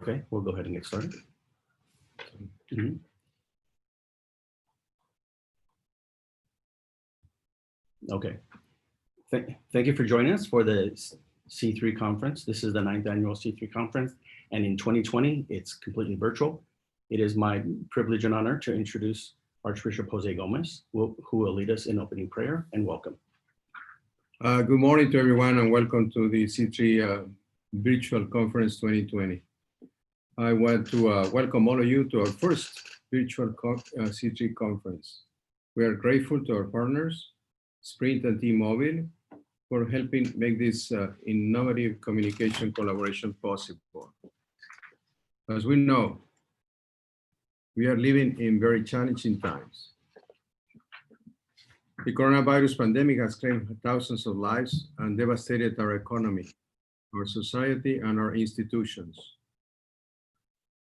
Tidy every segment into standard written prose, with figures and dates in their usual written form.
Okay, we'll go ahead and get started. Okay. Thank you for joining us for the C3 conference. This is the 9th annual C3 conference, and in 2020, it's completely virtual. It is my privilege and honor to introduce Archbishop Jose Gomez, who will lead us in opening prayer, and welcome. Good morning to everyone, and welcome to the C3 Virtual Conference 2020. I want to welcome all of you to our first virtual C3 conference. We are grateful to our partners, Sprint and T-Mobile, for helping make this innovative communication collaboration possible. As we know, we are living in very challenging times. The coronavirus pandemic has claimed thousands of lives and devastated our economy, our society, and our institutions.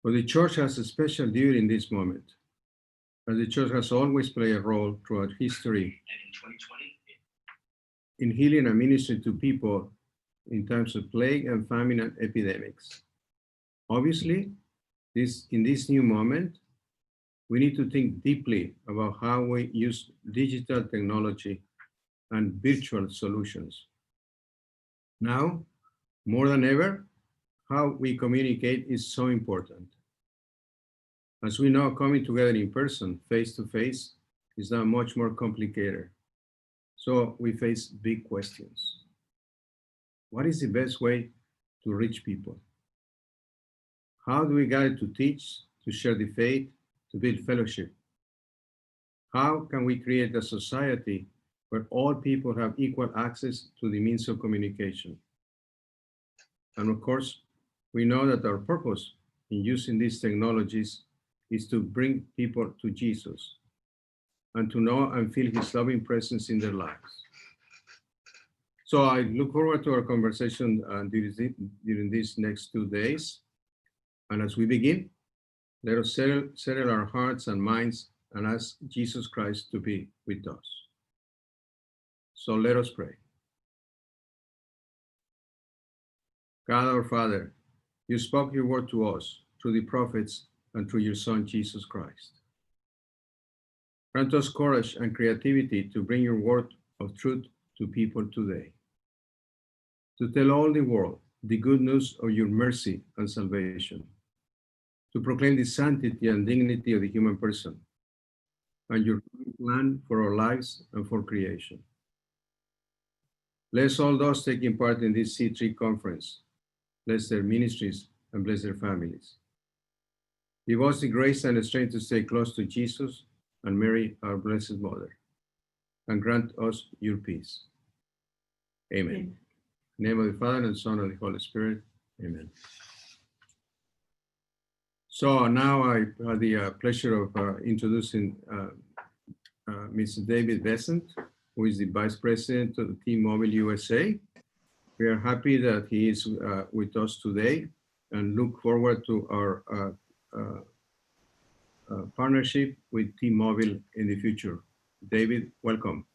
But the church has a special duty in this moment, as the church has always played a role throughout history in healing and ministering to people in times of plague and famine and epidemics. Obviously, in this new moment, we need to think deeply about how we use digital technology and virtual solutions. Now, more than ever, how we communicate is so important. As we know, coming together in person, face-to-face, is now much more complicated. So we face big questions. What is the best way to reach people? How do we gather to teach, to share the faith, to build fellowship? How can we create a society where all people have equal access to the means of communication? And of course, we know that our purpose in using these technologies is to bring people to Jesus and to know and feel his loving presence in their lives. So I look forward to our conversation during these next 2 days. And as we begin, let us settle our hearts and minds and ask Jesus Christ to be with us. So let us pray. God our Father, you spoke your word to us through the prophets and through your Son, Jesus Christ. Grant us courage and creativity to bring your word of truth to people today, to tell all the world the good news of your mercy and salvation, to proclaim the sanctity and dignity of the human person, and your plan for our lives and for creation. Bless all those taking part in this C3 conference. Bless their ministries and bless their families. Give us the grace and the strength to stay close to Jesus and Mary, our Blessed Mother, and grant us your peace. Amen. In the name of the Father, and the Son, and the Holy Spirit. Amen. So now I have the pleasure of introducing Mr. David Besant, who is the Vice President of the T-Mobile USA. We are happy that he is with us today and look forward to our partnership with T-Mobile in the future. David, welcome.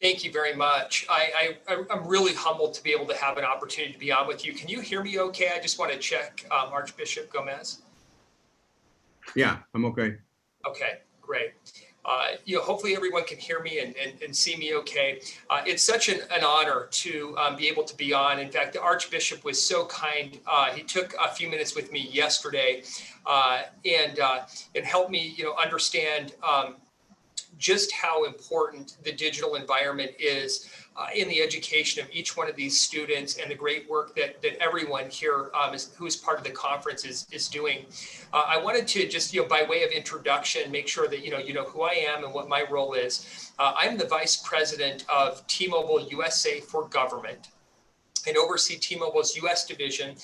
Thank you very much. I'm really humbled to be able to have an opportunity to be on with you. Can you hear me okay? I just want to check, Archbishop Gomez. Yeah, I'm okay. Okay, great. Hopefully everyone can hear me and see me okay. It's such an honor to be able to be on. In fact, the Archbishop was so kind. He took a few minutes with me yesterday and helped me, understand just how important the digital environment is in the education of each one of these students, and the great work that everyone here who is part of the conference is doing. I wanted to just, by way of introduction, make sure that you know who I am and what my role is. I'm the Vice President of T-Mobile USA for Government, and oversee T-Mobile's U.S. division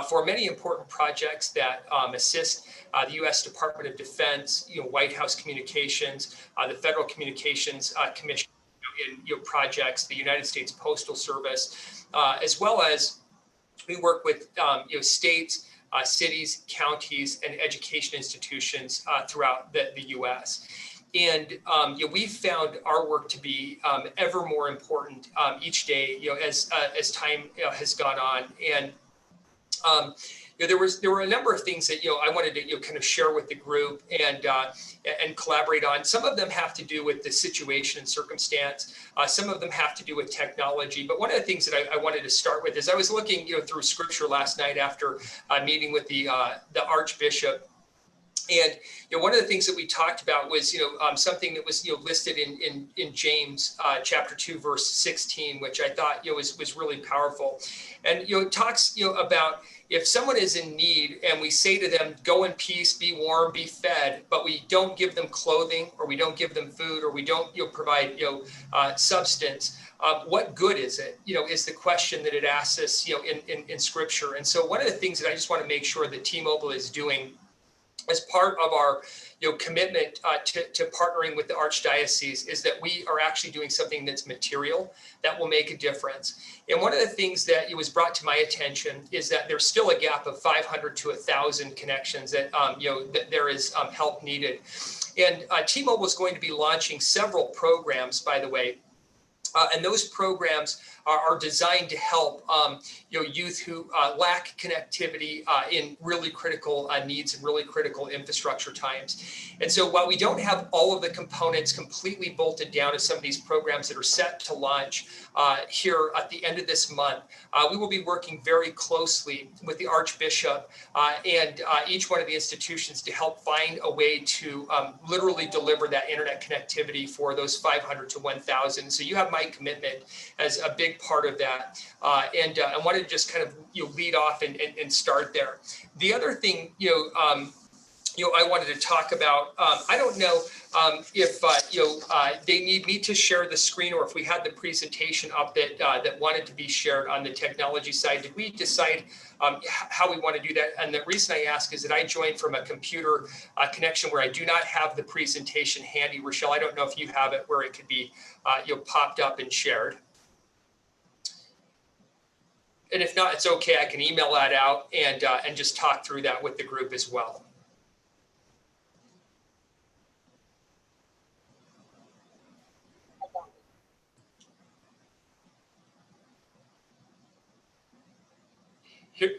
for many important projects that assist the U.S. Department of Defense, White House Communications, the Federal Communications Commission in projects, the United States Postal Service, as well as we work with states, cities, counties, and education institutions throughout the U.S. And we've found our work to be ever more important each day, as time has gone on. And There were a number of things that I wanted to kind of share with the group and collaborate on. Some of them have to do with the situation and circumstance. Some of them have to do with technology. But one of the things that I wanted to start with is I was looking through scripture last night after meeting with the Archbishop. And one of the things that we talked about was something that was listed in James chapter 2 verse 16, which I thought was really powerful. And it talks about if someone is in need and we say to them, go in peace, be warm, be fed, but we don't give them clothing, or we don't give them food, or we don't provide substance, what good is it? Is the question that it asks us in scripture. And so one of the things that I just want to make sure that T-Mobile is doing as part of our commitment to partnering with the Archdiocese is that we are actually doing something that's material that will make a difference. And one of the things that was brought to my attention is that there's still a gap of 500 to 1,000 connections that that there is help needed. And T-Mobile is going to be launching several programs, by the way. And those programs are designed to help youth who lack connectivity in really critical needs and really critical infrastructure times. And so while we don't have all of the components completely bolted down to some of these programs that are set to launch here at the end of this month, we will be working very closely with the Archbishop and each one of the institutions to help find a way to literally deliver that internet connectivity for those 500 to 1,000. So you have my commitment as a big part of that. And I wanted to just kind of lead off and start there. The other thing I wanted to talk about, I don't know if they need me to share the screen, or if we had the presentation up that wanted to be shared on the technology side. Did we decide how we want to do that? And the reason I ask is that I joined from a computer connection where I do not have the presentation handy. Rochelle, I don't know if you have it where it could be popped up and shared. And if not, it's okay. I can email that out and just talk through that with the group as well. Here.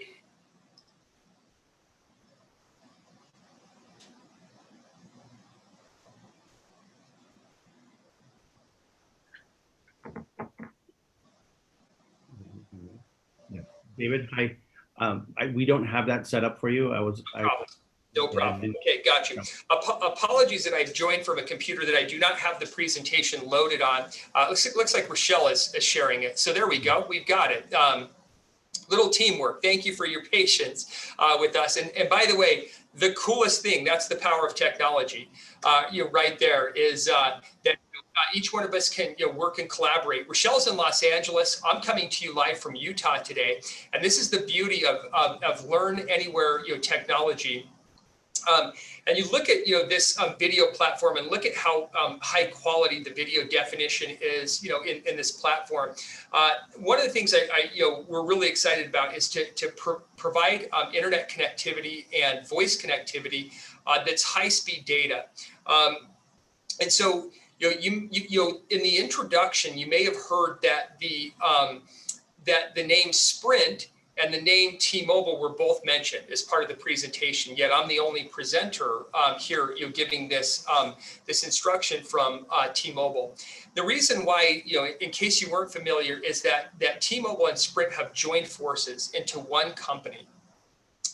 Yeah. David, hi. We don't have that set up for you. No problem. Okay, got you. Apologies that I've joined from a computer that I do not have the presentation loaded on. Looks like Rochelle is sharing it. So there we go. We've got it. Little teamwork. Thank you for your patience with us. And by the way, the coolest thing, that's the power of technology, right there, is that each one of us can work and collaborate. Rochelle's in Los Angeles. I'm coming to you live from Utah today. And this is the beauty of Learn Anywhere technology. And you look at this video platform and look at how high quality the video definition is in this platform. One of the things we're really excited about is to provide internet connectivity and voice connectivity that's high speed data. And so in the introduction you may have heard that the name Sprint and the name T-Mobile were both mentioned as part of the presentation, yet I'm the only presenter here giving this this instruction from T-Mobile. The reason why, in case you weren't familiar, is that T-Mobile and Sprint have joined forces into one company.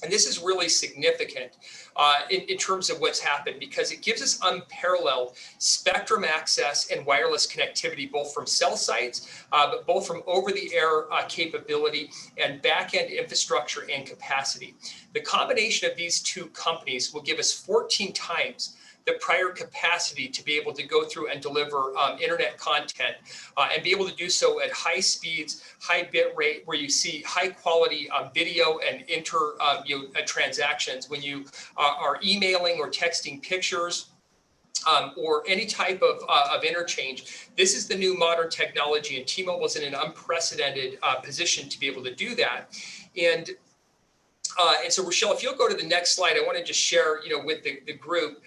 And this is really significant in terms of what's happened, because it gives us unparalleled spectrum access and wireless connectivity, both from cell sites, but both from over-the-air capability and back-end infrastructure and capacity. The combination of these two companies will give us 14 times the prior capacity to be able to go through and deliver internet content and be able to do so at high speeds, high bit rate, where you see high quality video and transactions. When you are emailing or texting pictures, or any type of interchange, this is the new modern technology, and T-Mobile is in an unprecedented position to be able to do that. And so, Rochelle, if you'll go to the next slide, I want to just share, with the group,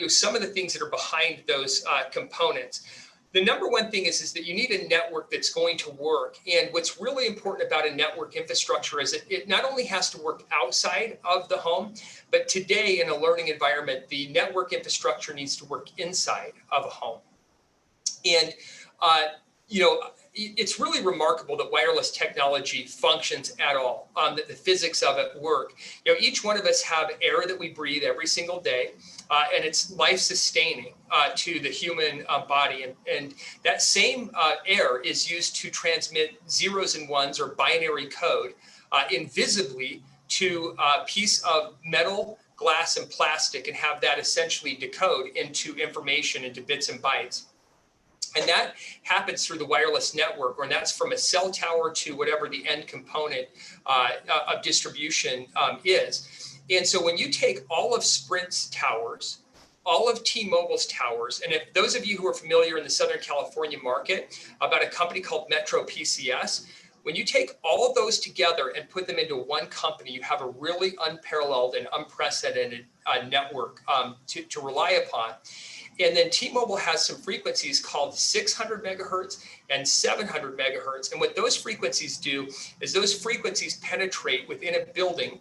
some of the things that are behind those components. the number one thing is that you need a network that's going to work. And what's really important about a network infrastructure is that it not only has to work outside of the home, but today in a learning environment, the network infrastructure needs to work inside of a home. And, it's really remarkable that wireless technology functions at all, that the physics of it work. Each one of us have air that we breathe every single day, and it's life-sustaining to the human body. And that same air is used to transmit zeros and ones or binary code invisibly to a piece of metal, glass, and plastic, and have that essentially decode into information, into bits and bytes. And that happens through the wireless network, or that's from a cell tower to whatever the end component of distribution is. And so when you take all of Sprint's towers, all of T-Mobile's towers, and if those of you who are familiar in the Southern California market about a company called Metro PCS, when you take all of those together and put them into one company, you have a really unparalleled and unprecedented network to rely upon. And then T-Mobile has some frequencies called 600 megahertz and 700 megahertz. And what those frequencies do is those frequencies penetrate within a building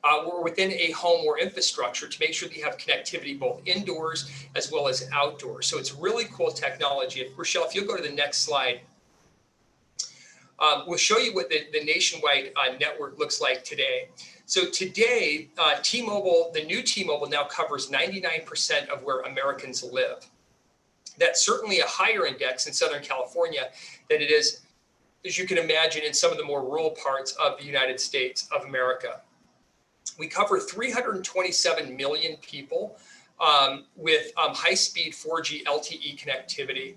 or within a home or infrastructure to make sure that you have connectivity both indoors as well as outdoors. So it's really cool technology. Rochelle, if you'll go to the next slide. We'll show you what the nationwide network looks like today. So today, T-Mobile, the new T-Mobile now covers 99% of where Americans live. That's certainly a higher index in Southern California than it is, as you can imagine, in some of the more rural parts of the United States of America. We cover 327 million people with high-speed 4G LTE connectivity.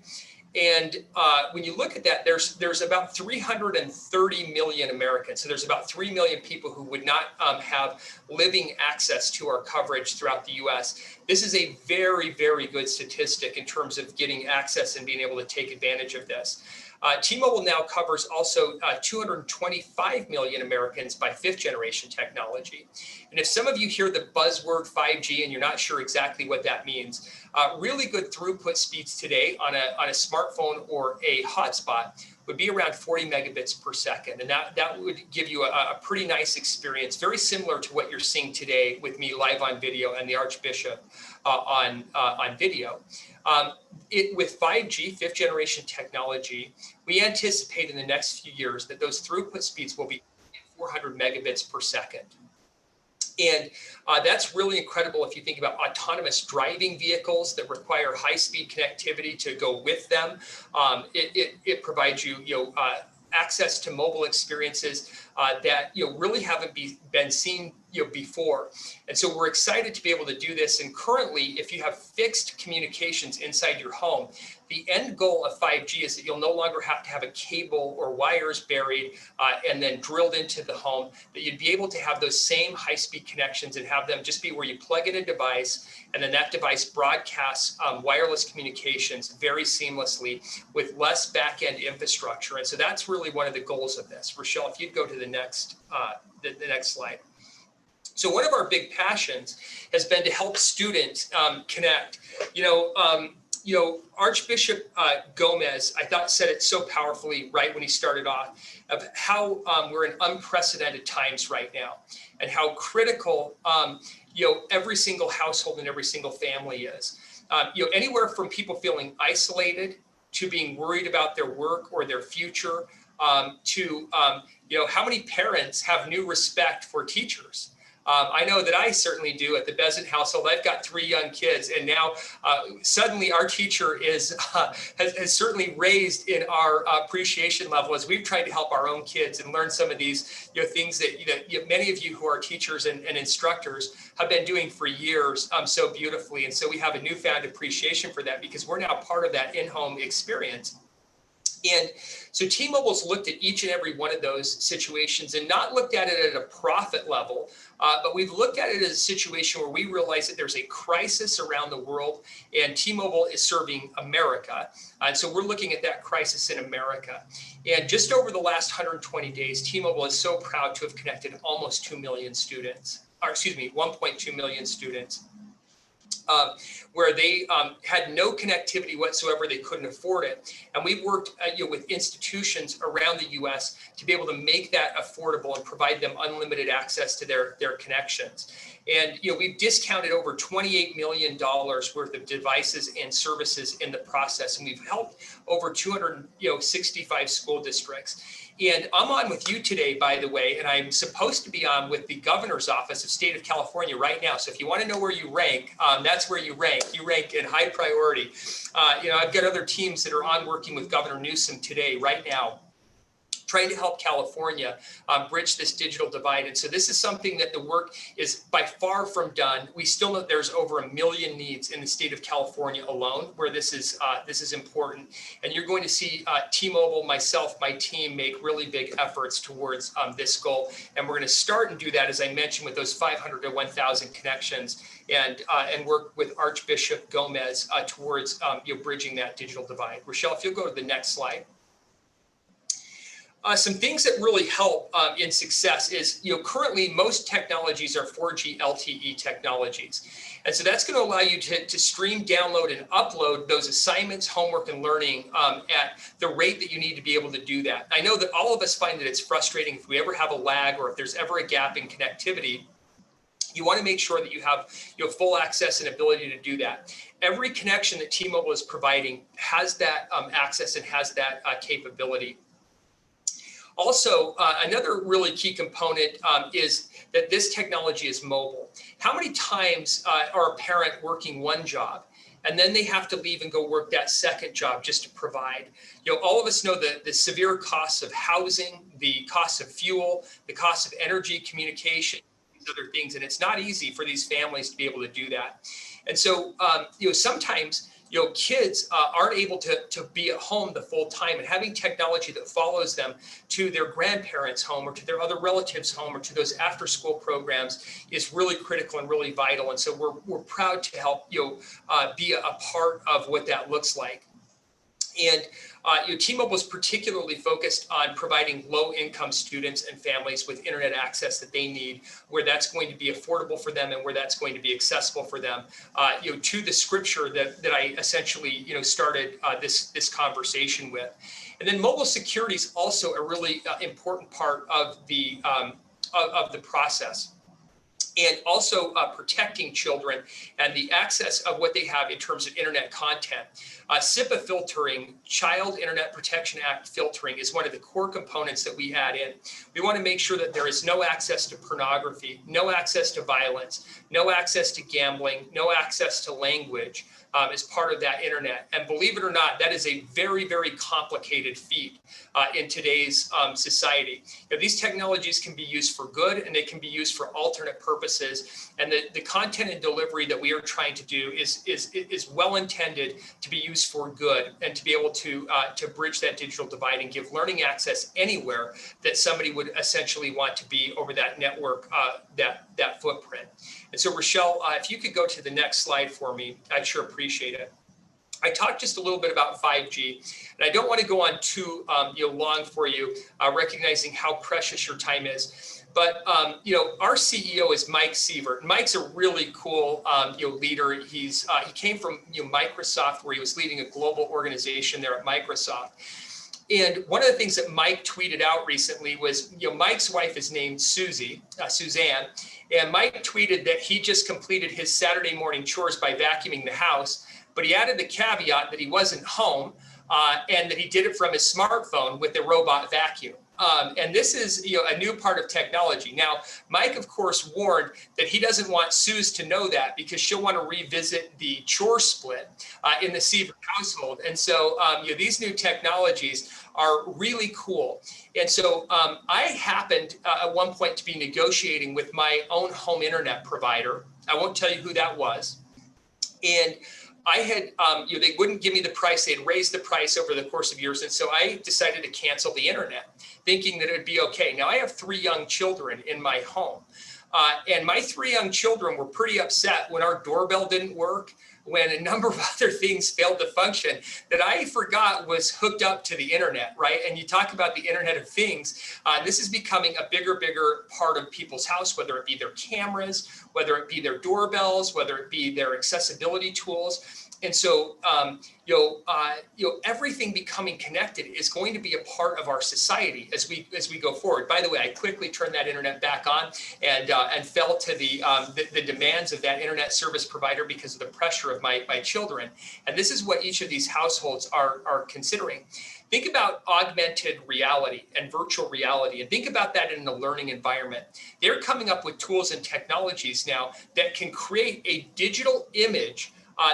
And when you look at that, there's about 330 million Americans. So there's about 3 million people who would not have living access to our coverage throughout the US. This is a very, very good statistic in terms of getting access and being able to take advantage of this. T-Mobile now covers also 225 million Americans by 5th generation technology. And if some of you hear the buzzword 5G and you're not sure exactly what that means, really good throughput speeds today on a smartphone or a hotspot would be around 40 megabits per second. And that would give you a pretty nice experience, very similar to what you're seeing today with me live on video and the Archbishop on video. With 5G, 5th generation technology, we anticipate in the next few years that those throughput speeds will be 400 megabits per second. And that's really incredible if you think about autonomous driving vehicles that require high-speed connectivity to go with them. It provides you, access to mobile experiences that really haven't been seen before. And so we're excited to be able to do this. And currently, if you have fixed communications inside your home, the end goal of 5G is that you'll no longer have to have a cable or wires buried and then drilled into the home, that you'd be able to have those same high-speed connections and have them just be where you plug in a device, and then that device broadcasts wireless communications very seamlessly with less back-end infrastructure. And so that's really one of the goals of this. Rochelle, if you'd go to the next slide. So one of our big passions has been to help students connect. Archbishop Gomez, I thought, said it so powerfully right when he started off, of how we're in unprecedented times right now, and how critical every single household and every single family is. Anywhere from people feeling isolated to being worried about their work or their future, to how many parents have new respect for teachers. I know that I certainly do at the Bezant household. I've got 3 young kids, and now suddenly our teacher has certainly raised in our appreciation level as we've tried to help our own kids and learn some of these things that many of you who are teachers and instructors have been doing for years so beautifully. And so we have a newfound appreciation for that because we're now part of that in-home experience. And so T-Mobile's looked at each and every one of those situations and not looked at it at a profit level, but we've looked at it as a situation where we realize that there's a crisis around the world, and T-Mobile is serving America. And so we're looking at that crisis in America. And just over the last 120 days, T-Mobile is so proud to have connected almost 2 million students, or excuse me, 1.2 million students. where they had no connectivity whatsoever. They couldn't afford it. And we've worked with institutions around the US to be able to make that affordable and provide them unlimited access to their connections. And we've discounted over $28 million worth of devices and services in the process. And we've helped over 265 school districts. And I'm on with you today, by the way, and I'm supposed to be on with the governor's office of state of California right now. So if you want to know where you rank, that's where you rank. You rank in high priority. I've got other teams that are on working with Governor Newsom today, right now, trying to help California bridge this digital divide. And so this is something that the work is by far from done. We still know there's over 1 million needs in the state of California alone where this is important. And you're going to see T-Mobile, myself, my team make really big efforts towards this goal. And we're going to start and do that, as I mentioned, with those 500 to 1,000 connections and work with Archbishop Gomez towards bridging that digital divide. Rochelle, if you'll go to the next slide. Some things that really help in success is, currently most technologies are 4G LTE technologies. And so that's going to allow you to stream, download, and upload those assignments, homework, and learning at the rate that you need to be able to do that. I know that all of us find that it's frustrating if we ever have a lag or if there's ever a gap in connectivity. You want to make sure that you have full access and ability to do that. Every connection that T-Mobile is providing has that access and has that capability. Also, another really key component is that this technology is mobile. How many times are a parent working one job and then they have to leave and go work that second job just to provide? All of us know the severe costs of housing, the cost of fuel, the cost of energy, communication, these other things, and it's not easy for these families to be able to do that. And so, sometimes kids aren't able to be at home the full time, and having technology that follows them to their grandparents' home or to their other relatives' home or to those after school programs is really critical and really vital. And so we're proud to help be a part of what that looks like. And T-Mobile is particularly focused on providing low-income students and families with internet access that they need, where that's going to be affordable for them and where that's going to be accessible for them. To the scripture that I essentially started this conversation with. And then mobile security is also a really important part of the process. And also protecting children and the access of what they have in terms of internet content. SIPA filtering, Child Internet Protection Act filtering, is one of the core components that we add in. We want to make sure that there is no access to pornography, no access to violence, no access to gambling, no access to language as part of that internet. And believe it or not, that is a very, very complicated feat in today's society. These technologies can be used for good and they can be used for alternate purposes. And the content and delivery that we are trying to do is well intended to be used for good and to be able to bridge that digital divide and give learning access anywhere that somebody would essentially want to be over that network, that footprint. And so, Rochelle, if you could go to the next slide for me, I'd sure appreciate it. I talked just a little bit about 5G, and I don't want to go on too long for you, recognizing how precious your time is. But our CEO is Mike Sievert. Mike's a really cool leader. He came from Microsoft, where he was leading a global organization there at Microsoft. And one of the things that Mike tweeted out recently was, Mike's wife is named Suzanne, and Mike tweeted that he just completed his Saturday morning chores by vacuuming the house, but he added the caveat that he wasn't home and that he did it from his smartphone with the robot vacuum. And this is a new part of technology. Now, Mike, of course, warned that he doesn't want Suze to know that because she'll want to revisit the chore split in the Sievert household. And so these new technologies are really cool. And so I happened at one point to be negotiating with my own home internet provider. I won't tell you who that was. And I had, they wouldn't give me the price. They had raised the price over the course of years. And so I decided to cancel the internet, thinking that it would be okay. Now, I have 3 young children in my home. And my 3 young children were pretty upset when our doorbell didn't work, when a number of other things failed to function that I forgot was hooked up to the internet, right? And you talk about the Internet of Things. This is becoming a bigger part of people's house, whether it be their cameras, whether it be their doorbells, whether it be their accessibility tools. And so, everything becoming connected is going to be a part of our society as we go forward. By the way, I quickly turned that internet back on and fell to the demands of that internet service provider because of the pressure of my children. And this is what each of these households are considering. Think about augmented reality and virtual reality, and think about that in a learning environment. They're coming up with tools and technologies now that can create a digital image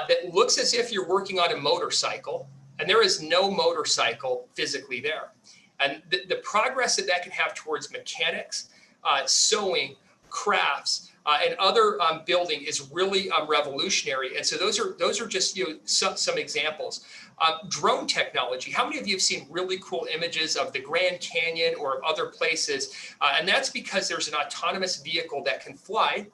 that looks as if you're working on a motorcycle, and there is no motorcycle physically there. And the progress that can have towards mechanics, sewing, crafts, and other building is really revolutionary. And so those are just some examples. Drone technology. How many of you have seen really cool images of the Grand Canyon or other places? And that's because there's an autonomous vehicle that can fly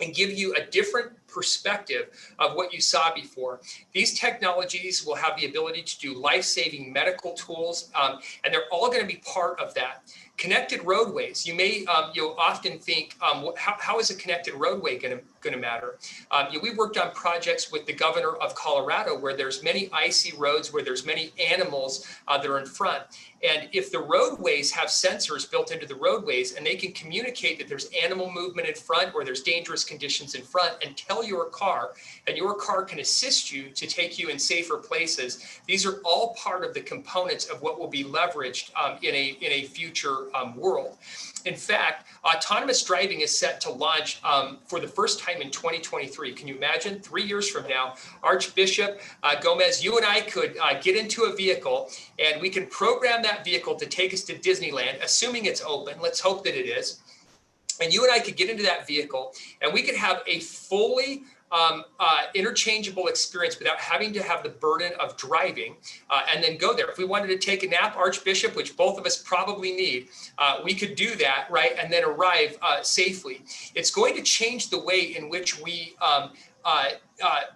and give you a different perspective of what you saw before. These technologies will have the ability to do life-saving medical tools, and they're all going to be part of that. Connected roadways. You may often think, how is a connected roadway going to matter? We worked on projects with the governor of Colorado where there's many icy roads, where there's many animals that are in front. And if the roadways have sensors built into the roadways and they can communicate that there's animal movement in front or there's dangerous conditions in front and tell your car, and your car can assist you to take you in safer places, these are all part of the components of what will be leveraged in a future world. In fact, autonomous driving is set to launch for the first time in 2023. Can you imagine? 3 years from now, Archbishop Gomez, you and I could get into a vehicle and we can program that vehicle to take us to Disneyland, assuming it's open. Let's hope that it is. And you and I could get into that vehicle and we could have a fully interchangeable experience without having to have the burden of driving and then go there. If we wanted to take a nap, Archbishop, which both of us probably need, we could do that, right? And then arrive safely. It's going to change the way in which we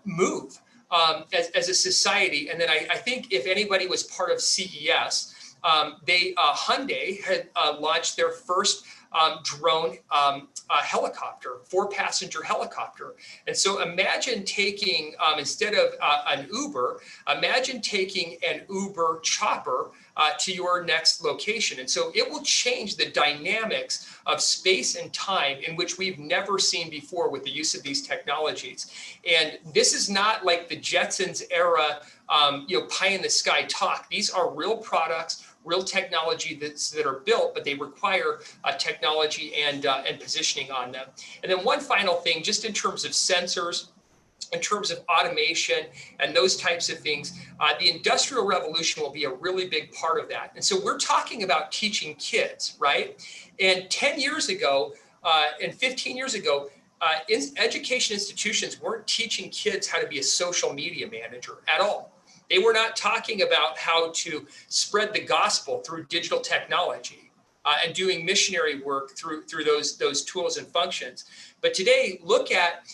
move as a society. And then I think if anybody was part of CES, Hyundai had launched their first drone helicopter, 4-passenger helicopter. And so imagine taking, instead of an Uber, imagine taking an Uber chopper to your next location. And so it will change the dynamics of space and time in which we've never seen before with the use of these technologies. And this is not like the Jetsons era, pie in the sky talk. These are real products, real technology that are built, but they require technology and positioning on them. And then one final thing, just in terms of sensors, in terms of automation and those types of things, the Industrial Revolution will be a really big part of that. And so we're talking about teaching kids, right? And 10 years ago and 15 years ago, education institutions weren't teaching kids how to be a social media manager at all. They were not talking about how to spread the gospel through digital technology and doing missionary work through those tools and functions. But today, look at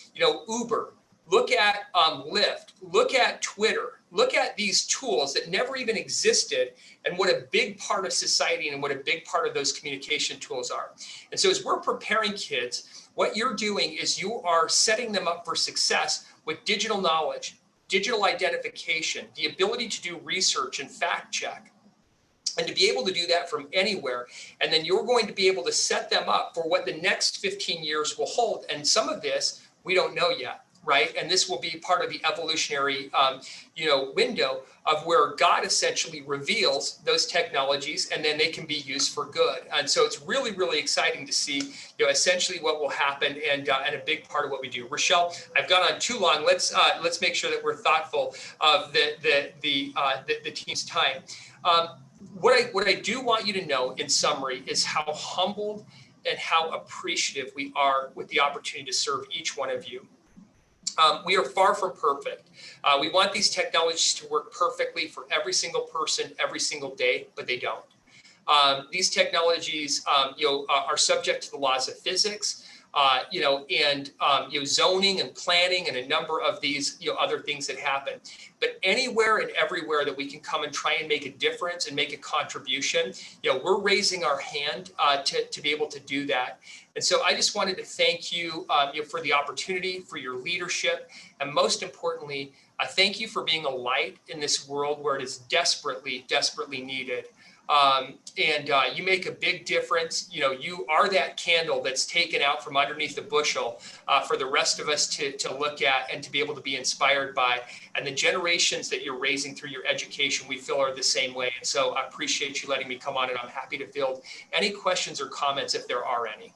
Uber, look at Lyft, look at Twitter, look at these tools that never even existed, and what a big part of society and what a big part of those communication tools are. And so as we're preparing kids, what you're doing is you are setting them up for success with digital knowledge, digital identification, the ability to do research and fact check, and to be able to do that from anywhere. And then you're going to be able to set them up for what the next 15 years will hold. And some of this we don't know yet, right? And this will be part of the evolutionary, window of where God essentially reveals those technologies, and then they can be used for good. And so it's really, really exciting to see, essentially what will happen, and a big part of what we do. Rochelle, I've gone on too long. Let's make sure that we're thoughtful of the team's time. What I do want you to know in summary is how humbled and how appreciative we are with the opportunity to serve each one of you. We are far from perfect. We want these technologies to work perfectly for every single person, every single day, but they don't. These technologies, are subject to the laws of physics. zoning and planning and a number of these, other things that happen. But anywhere and everywhere that we can come and try and make a difference and make a contribution, we're raising our hand to be able to do that. And so I just wanted to thank you, for the opportunity, for your leadership, and most importantly, I thank you for being a light in this world where it is desperately, desperately needed. You make a big difference. You are that candle that's taken out from underneath the bushel for the rest of us to look at and to be able to be inspired by. And the generations that you're raising through your education, we feel are the same way. And so I appreciate you letting me come on, and I'm happy to field any questions or comments if there are any.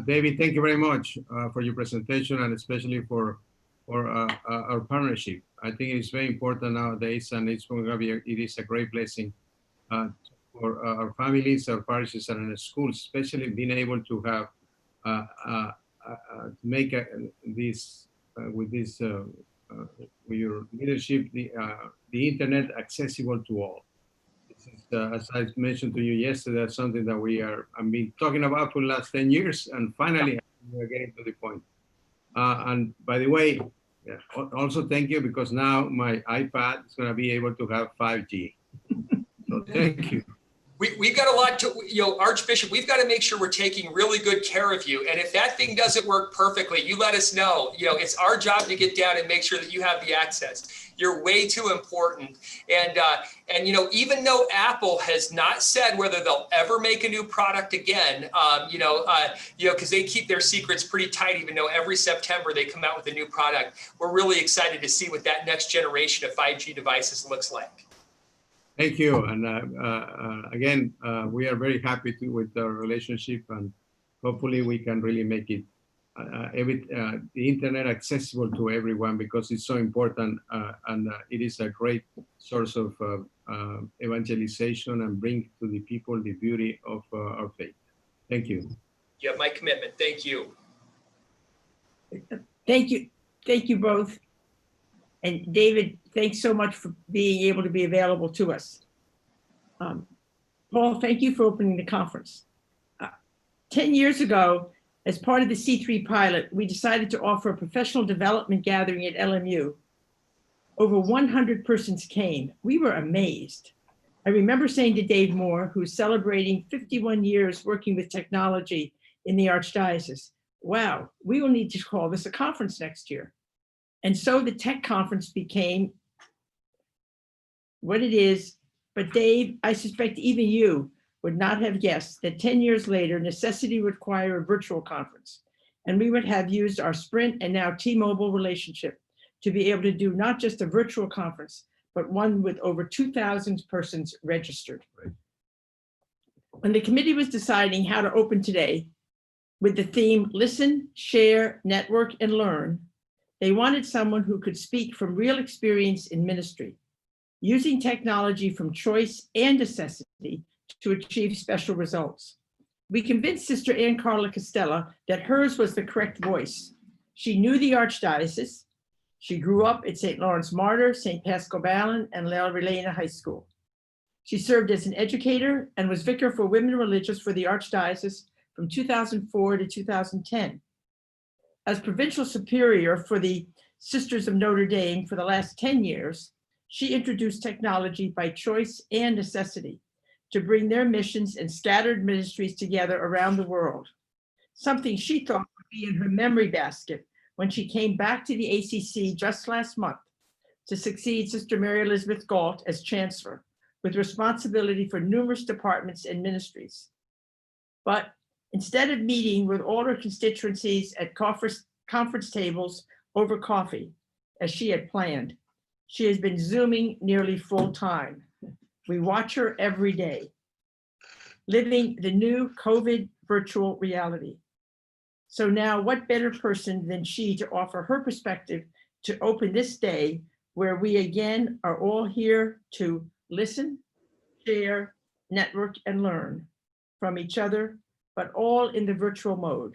David, thank you very much for your presentation, and especially for our partnership. I think it's very important nowadays, and it is a great blessing for our families, our parishes, and the schools, especially being able to have make this with your leadership, the internet accessible to all. This is, as I mentioned to you yesterday, something that I've been talking about for the last 10 years, and finally we're getting to the point. And by the way, also thank you, because now my iPad is going to be able to have 5G. So thank you. We've got a lot to, Archbishop, we've got to make sure we're taking really good care of you. And if that thing doesn't work perfectly, you let us know. It's our job to get down and make sure that you have the access. You're way too important. And even though Apple has not said whether they'll ever make a new product again, because they keep their secrets pretty tight, even though every September they come out with a new product. We're really excited to see what that next generation of 5G devices looks like. Thank you. And again, we are very happy with our relationship, and hopefully we can really make it the internet accessible to everyone, because it's so important, and it is a great source of evangelization and bring to the people the beauty of our faith. Thank you. You have my commitment. Thank you. Thank you. Thank you both. And David, thanks so much for being able to be available to us. Paul, thank you for opening the conference. 10 years ago, as part of the C3 pilot, we decided to offer a professional development gathering at LMU. Over 100 persons came. We were amazed. I remember saying to Dave Moore, who's celebrating 51 years working with technology in the Archdiocese, wow, we will need to call this a conference next year. And so the tech conference became what it is. But Dave, I suspect even you would not have guessed that 10 years later, necessity would require a virtual conference. And we would have used our Sprint and now T-Mobile relationship to be able to do not just a virtual conference, but one with over 2,000 persons registered. Right. When the committee was deciding how to open today with the theme, listen, share, network, and learn, they wanted someone who could speak from real experience in ministry, using technology from choice and necessity to achieve special results. We convinced Sister Ann Carla Costella that hers was the correct voice. She knew the Archdiocese. She grew up at St. Lawrence Martyr, St. Pascal Ballin, and La Relena High School. She served as an educator and was vicar for women religious for the Archdiocese from 2004 to 2010. As provincial superior for the Sisters of Notre Dame for the last 10 years, she introduced technology by choice and necessity to bring their missions and scattered ministries together around the world, something she thought would be in her memory basket when she came back to the ACC just last month to succeed Sister Mary Elizabeth Galt as chancellor, with responsibility for numerous departments and ministries. But instead of meeting with all her constituencies at conference tables over coffee, as she had planned, she has been Zooming nearly full time. We watch her every day, living the new COVID virtual reality. So now what better person than she to offer her perspective to open this day where we again are all here to listen, share, network, and learn from each other, but all in the virtual mode.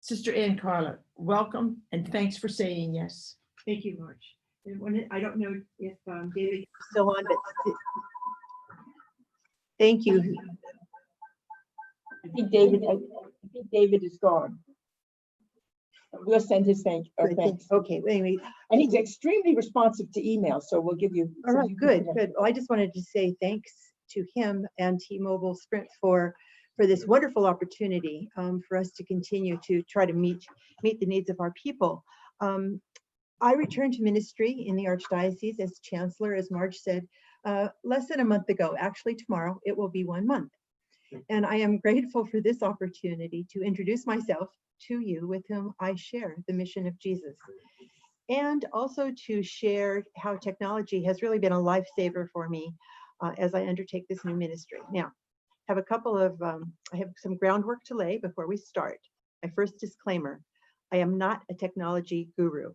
Sister Ann Carla, welcome and thanks for saying yes. Thank you, March. I don't know if David is still on, but thank you. I think David, think David is gone. We'll send his Good, thanks. okay, anyway, And he's extremely responsive to email, so we'll give you. all so right, you can good, connect. good. Well, I just wanted to say thanks to him and T-Mobile Sprint for this wonderful opportunity for us to continue to try to meet the needs of our people. I returned to ministry in the Archdiocese as chancellor, as Marge said, less than a month ago. Actually, tomorrow it will be 1 month. And I am grateful for this opportunity to introduce myself to you with whom I share the mission of Jesus. And also to share how technology has really been a lifesaver for me as I undertake this new ministry. Now, I have some groundwork to lay before we start. My first disclaimer, I am not a technology guru.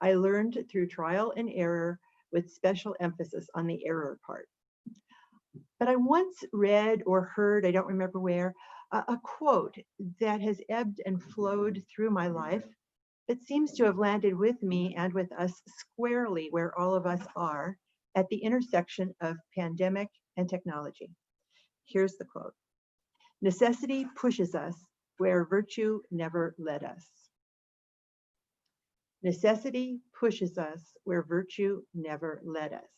I learned through trial and error with special emphasis on the error part. But I once read or heard, I don't remember where, a quote that has ebbed and flowed through my life that seems to have landed with me and with us squarely where all of us are at the intersection of pandemic and technology. Here's the quote. Necessity pushes us where virtue never led us. Necessity pushes us where virtue never led us.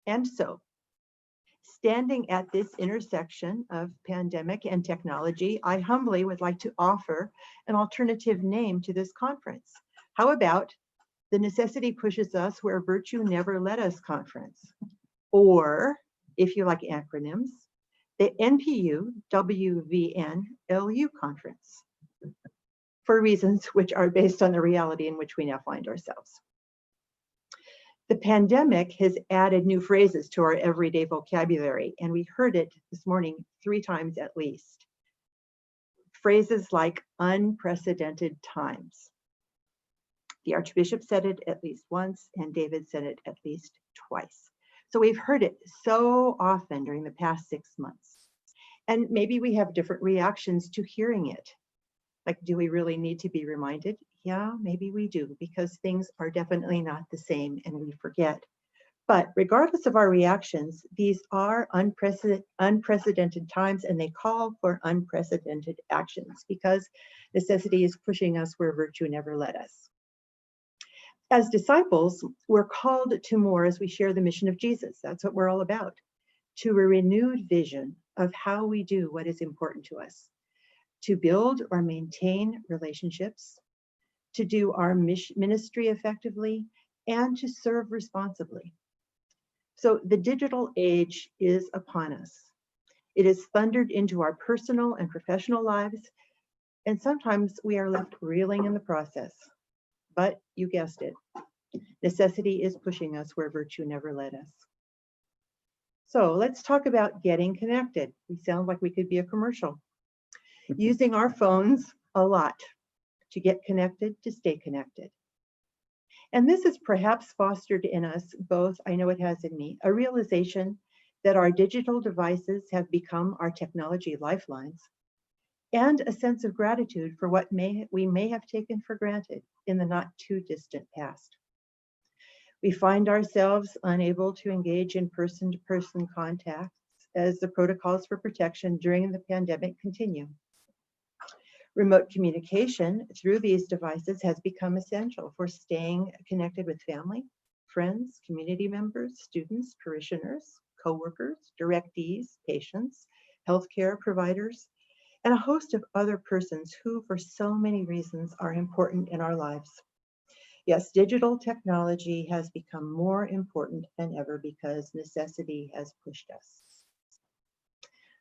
And so, standing at this intersection of pandemic and technology, I humbly would like to offer an alternative name to this conference. How about the Necessity Pushes Us Where Virtue Never Led Us conference? Or, if you like acronyms, the NPU WVN LU conference, for reasons which are based on the reality in which we now find ourselves. The pandemic has added new phrases to our everyday vocabulary, and we heard it this morning 3 times at least. Phrases like unprecedented times. The Archbishop said it at least once, and David said it at least twice. So we've heard it so often during the past 6 months. And maybe we have different reactions to hearing it. Like, do we really need to be reminded? Yeah, maybe we do, because things are definitely not the same and we forget. But regardless of our reactions, these are unprecedented times, and they call for unprecedented actions because necessity is pushing us where virtue never led us. As disciples, we're called to more as we share the mission of Jesus. That's what we're all about. To a renewed vision of how we do what is important to us. To build or maintain relationships, to do our ministry effectively, and to serve responsibly. So the digital age is upon us. It is thundered into our personal and professional lives, and sometimes we are left reeling in the process. But you guessed it, necessity is pushing us where virtue never led us. So let's talk about getting connected. We sound like we could be a commercial. Using our phones a lot to get connected, to stay connected. And this has perhaps fostered in us both, I know it has in me, a realization that our digital devices have become our technology lifelines, and a sense of gratitude for what we may have taken for granted in the not too distant past. We find ourselves unable to engage in person-to-person contacts as the protocols for protection during the pandemic continue. Remote communication through these devices has become essential for staying connected with family, friends, community members, students, parishioners, coworkers, directees, patients, healthcare providers, and a host of other persons who, for so many reasons, are important in our lives. Yes, digital technology has become more important than ever because necessity has pushed us.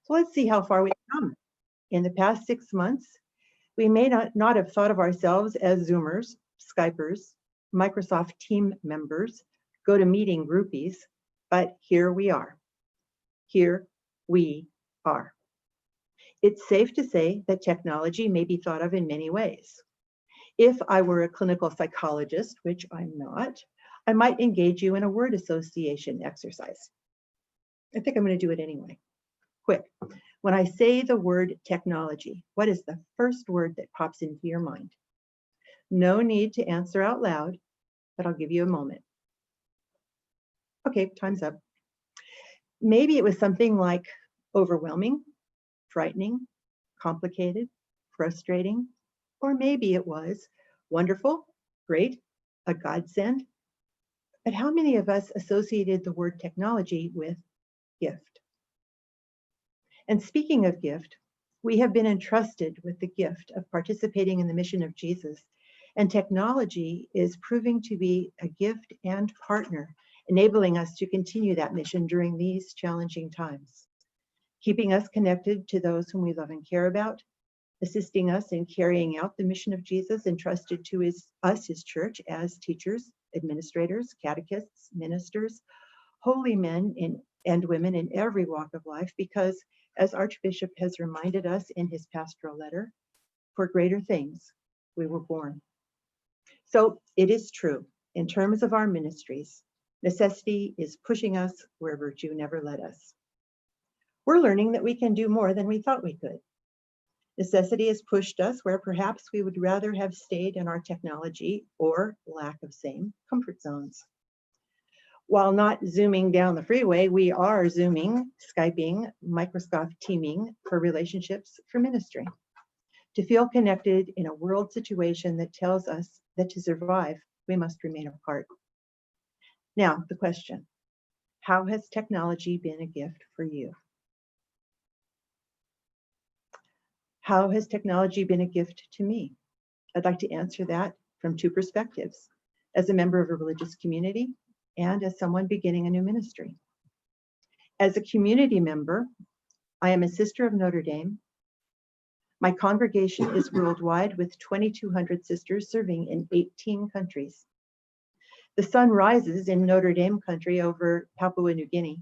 So let's see how far we've come. In the past 6 months, we may not have thought of ourselves as Zoomers, Skypers, Microsoft team members, GoToMeeting groupies, but here we are. Here we are. It's safe to say that technology may be thought of in many ways. If I were a clinical psychologist, which I'm not, I might engage you in a word association exercise. I think I'm going to do it anyway. Quick. When I say the word technology, what is the first word that pops into your mind? No need to answer out loud, but I'll give you a moment. Okay, time's up. Maybe it was something like overwhelming, frightening, complicated, frustrating, or maybe it was wonderful, great, a godsend. But how many of us associated the word technology with gift? And speaking of gift, we have been entrusted with the gift of participating in the mission of Jesus, and technology is proving to be a gift and partner, enabling us to continue that mission during these challenging times, keeping us connected to those whom we love and care about, assisting us in carrying out the mission of Jesus entrusted to us, his church, as teachers, administrators, catechists, ministers, holy men and women in every walk of life, because as Archbishop has reminded us in his pastoral letter, for greater things we were born. So it is true, in terms of our ministries, necessity is pushing us where virtue never led us. We're learning that we can do more than we thought we could. Necessity has pushed us where perhaps we would rather have stayed in our technology or lack of same comfort zones. While not zooming down the freeway, we are Zooming, Skyping, Microsoft Teaming for relationships, for ministry. To feel connected in a world situation that tells us that to survive, we must remain apart. Now, the question, how has technology been a gift for you? How has technology been a gift to me? I'd like to answer that from two perspectives, as a member of a religious community and as someone beginning a new ministry. As a community member, I am a sister of Notre Dame. My congregation is worldwide with 2,200 sisters serving in 18 countries. The sun rises in Notre Dame country over Papua New Guinea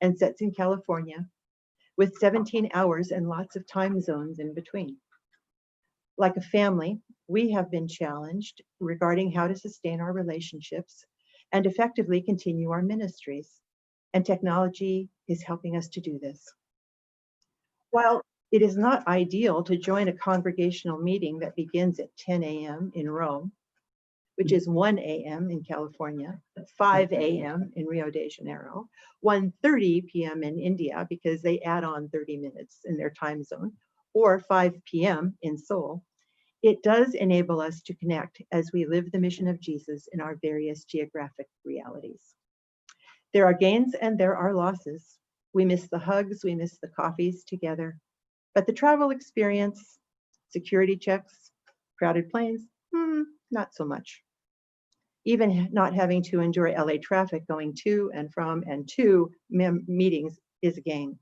and sets in California, with 17 hours and lots of time zones in between. Like a family, we have been challenged regarding how to sustain our relationships and effectively continue our ministries, and technology is helping us to do this. While it is not ideal to join a congregational meeting that begins at 10 a.m. in Rome, which is 1 a.m. in California, 5 a.m. in Rio de Janeiro, 1:30 p.m. in India, because they add on 30 minutes in their time zone, or 5 p.m. in Seoul, it does enable us to connect as we live the mission of Jesus in our various geographic realities. There are gains and there are losses. We miss the hugs, we miss the coffees together, but the travel experience, security checks, crowded planes, not so much. Even not having to endure LA traffic going to and from and to meetings is a gain.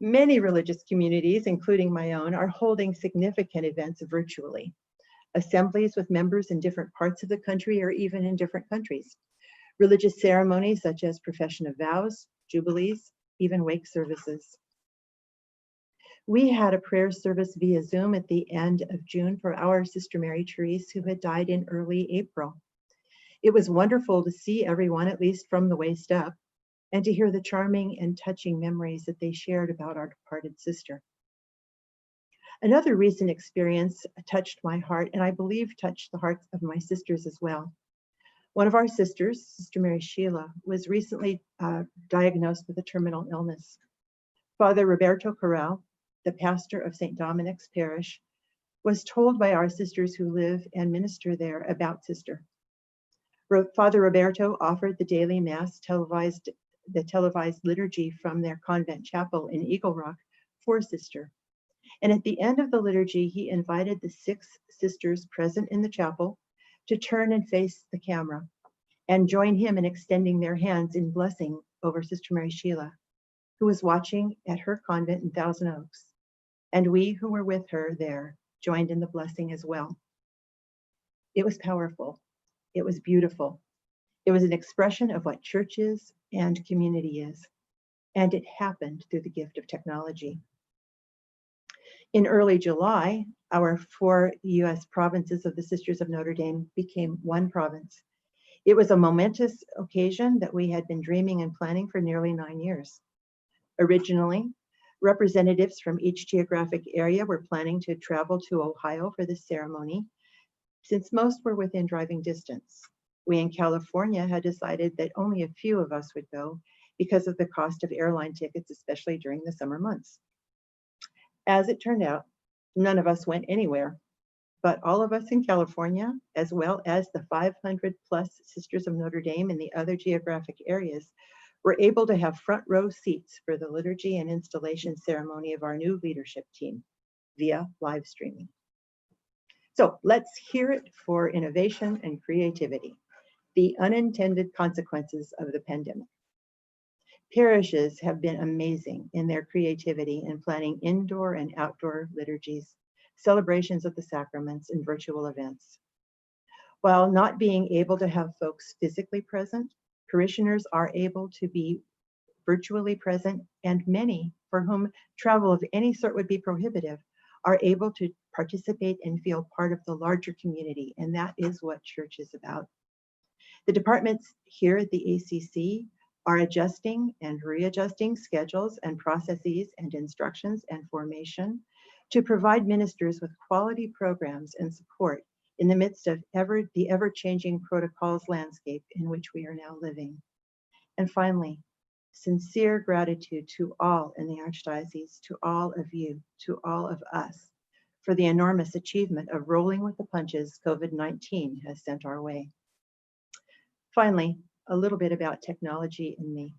Many religious communities, including my own, are holding significant events virtually. Assemblies with members in different parts of the country or even in different countries. Religious ceremonies such as profession of vows, jubilees, even wake services. We had a prayer service via Zoom at the end of June for our Sister Mary Therese, who had died in early April. It was wonderful to see everyone, at least from the waist up, and to hear the charming and touching memories that they shared about our departed sister. Another recent experience touched my heart, and I believe touched the hearts of my sisters as well. One of our sisters, Sister Mary Sheila, was recently diagnosed with a terminal illness. Father Roberto Corral, the pastor of St. Dominic's Parish, was told by our sisters who live and minister there about Sister. Father Roberto offered the daily mass televised liturgy from their convent chapel in Eagle Rock for Sister. And at the end of the liturgy, he invited the 6 sisters present in the chapel to turn and face the camera and join him in extending their hands in blessing over Sister Mary Sheila, who was watching at her convent in Thousand Oaks. And we who were with her there joined in the blessing as well. It was powerful. It was beautiful. It was an expression of what church is and community is. And it happened through the gift of technology. In early July, our 4 U.S. provinces of the Sisters of Notre Dame became one province. It was a momentous occasion that we had been dreaming and planning for nearly 9 years. Originally, representatives from each geographic area were planning to travel to Ohio for this ceremony, since most were within driving distance. We in California had decided that only a few of us would go because of the cost of airline tickets, especially during the summer months. As it turned out, none of us went anywhere, but all of us in California, as well as the 500 plus Sisters of Notre Dame in the other geographic areas, were able to have front row seats for the liturgy and installation ceremony of our new leadership team via live streaming. So let's hear it for innovation and creativity, the unintended consequences of the pandemic. Parishes have been amazing in their creativity in planning indoor and outdoor liturgies, celebrations of the sacraments, and virtual events. While not being able to have folks physically present, parishioners are able to be virtually present, and many for whom travel of any sort would be prohibitive are able to participate and feel part of the larger community, and that is what church is about. The departments here at the ACC are adjusting and readjusting schedules and processes and instructions and formation to provide ministers with quality programs and support in the midst of the ever-changing protocols landscape in which we are now living. And finally, sincere gratitude to all in the Archdiocese, to all of you, to all of us, for the enormous achievement of rolling with the punches COVID-19 has sent our way. Finally, a little bit about technology and me.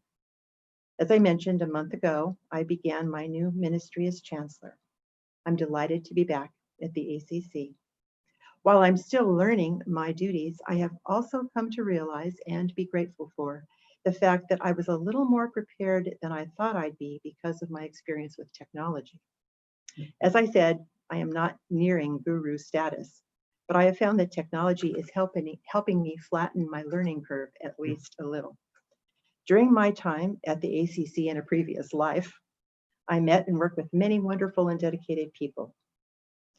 As I mentioned a month ago, I began my new ministry as Chancellor. I'm delighted to be back at the ACC. While I'm still learning my duties, I have also come to realize and be grateful for the fact that I was a little more prepared than I thought I'd be because of my experience with technology. As I said, I am not nearing guru status, but I have found that technology is helping me flatten my learning curve at least a little. During my time at the ACC in a previous life, I met and worked with many wonderful and dedicated people.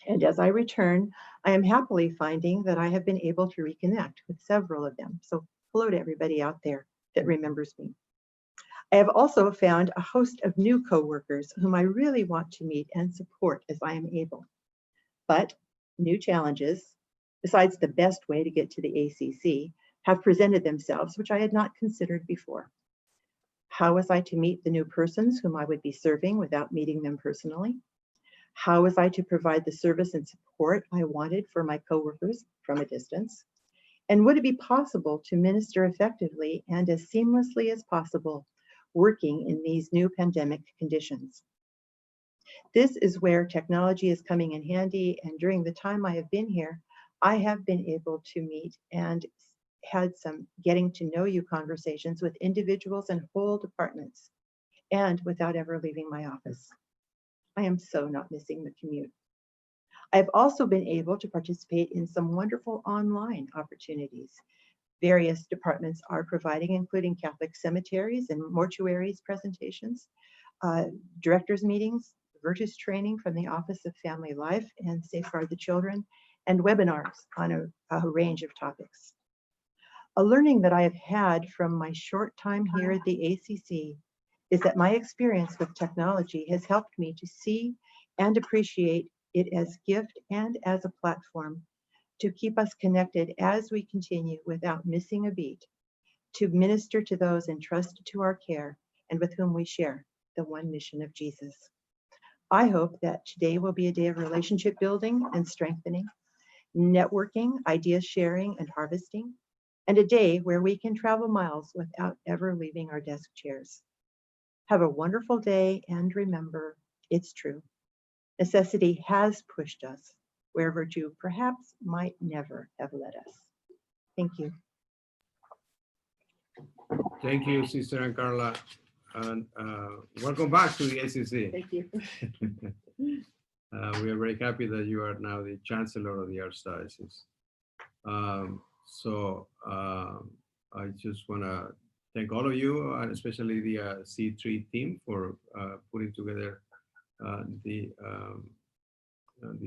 And as I return, I am happily finding that I have been able to reconnect with several of them. So hello to everybody out there that remembers me. I have also found a host of new coworkers whom I really want to meet and support as I am able. But new challenges, besides the best way to get to the ACC, have presented themselves, which I had not considered before. How was I to meet the new persons whom I would be serving without meeting them personally? How was I to provide the service and support I wanted for my coworkers from a distance? And would it be possible to minister effectively and as seamlessly as possible working in these new pandemic conditions? This is where technology is coming in handy, and during the time I have been here, I have been able to meet and had some getting to know you conversations with individuals and whole departments, and without ever leaving my office. I am so not missing the commute. I've also been able to participate in some wonderful online opportunities. Various departments are providing, including Catholic cemeteries and mortuaries presentations, directors meetings, Virtus training from the Office of Family Life and Safeguard the Children, and webinars on a range of topics. A learning that I have had from my short time here at the ACC is that my experience with technology has helped me to see and appreciate it as gift and as a platform to keep us connected as we continue without missing a beat, to minister to those entrusted to our care and with whom we share the one mission of Jesus. I hope that today will be a day of relationship building and strengthening, networking, idea sharing, and harvesting, and a day where we can travel miles without ever leaving our desk chairs. Have a wonderful day, and remember, it's true. Necessity has pushed us where virtue perhaps might never have led us. Thank you. Thank you, Sister Ann Carla, and welcome back to the ACC. Thank you. We are very happy that you are now the Chancellor of the Archdiocese. I just want to thank all of you, and especially the C3 team for putting together the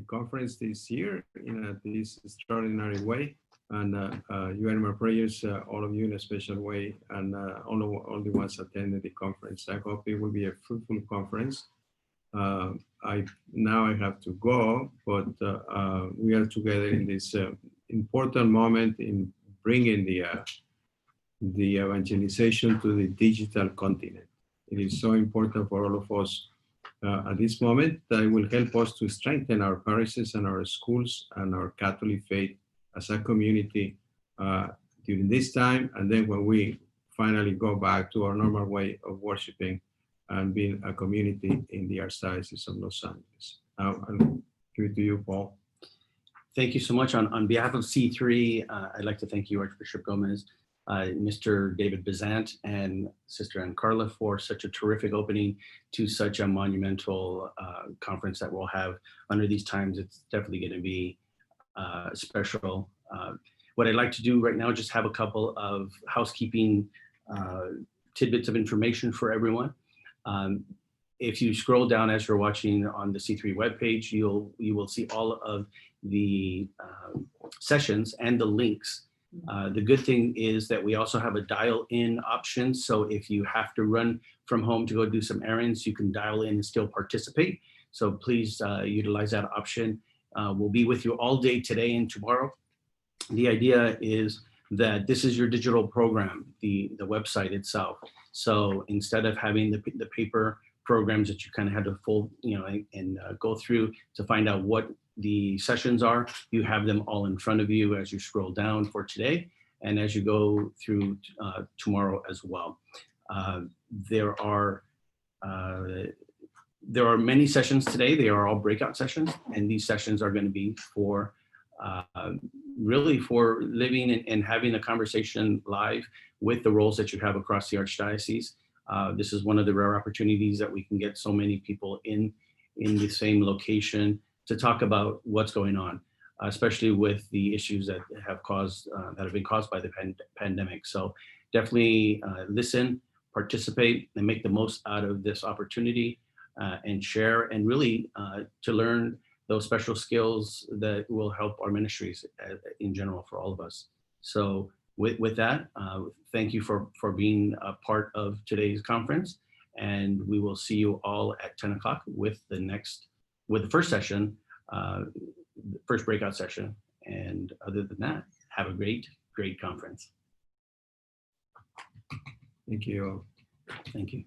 conference this year in this extraordinary way. And you are in my prayers, all of you in a special way, and all the ones attending the conference. I hope it will be a fruitful conference. Now I have to go, but we are together in this important moment in bringing the evangelization to the digital continent. It is so important for all of us at this moment that will help us to strengthen our parishes and our schools and our Catholic faith as a community during this time. And then when we finally go back to our normal way of worshiping and being a community in the Archdiocese of Los Angeles. Now, I'll give it to you, Paul. Thank you so much. On behalf of C3, I'd like to thank you, Archbishop Gomez, Mr. David Bizant, and Sister Ann Carla for such a terrific opening to such a monumental conference that we'll have under these times. It's definitely going to be special. What I'd like to do right now is just have a couple of housekeeping tidbits of information for everyone. If you scroll down as you're watching on the C3 webpage, you will see all of the sessions and the links. The good thing is that we also have a dial-in option. So if you have to run from home to go do some errands, you can dial in and still participate. So please utilize that option. We'll be with you all day today and tomorrow. The idea is that this is your digital program, the website itself. So instead of having the paper programs that you kind of had to fold, and go through to find out what the sessions are, you have them all in front of you as you scroll down for today and as you go through tomorrow as well. There are many sessions today. They are all breakout sessions, and these sessions are going to be for really for living and having a conversation live with the roles that you have across the Archdiocese. This is one of the rare opportunities that we can get so many people in the same location to talk about what's going on, especially with the issues that have been caused by the pandemic. So definitely listen, participate, and make the most out of this opportunity and share, and really to learn those special skills that will help our ministries in general for all of us. So with that, thank you for being a part of today's conference, and we will see you all at 10 o'clock with the first session, first breakout session. And other than that, have a great conference. Thank you. Thank you.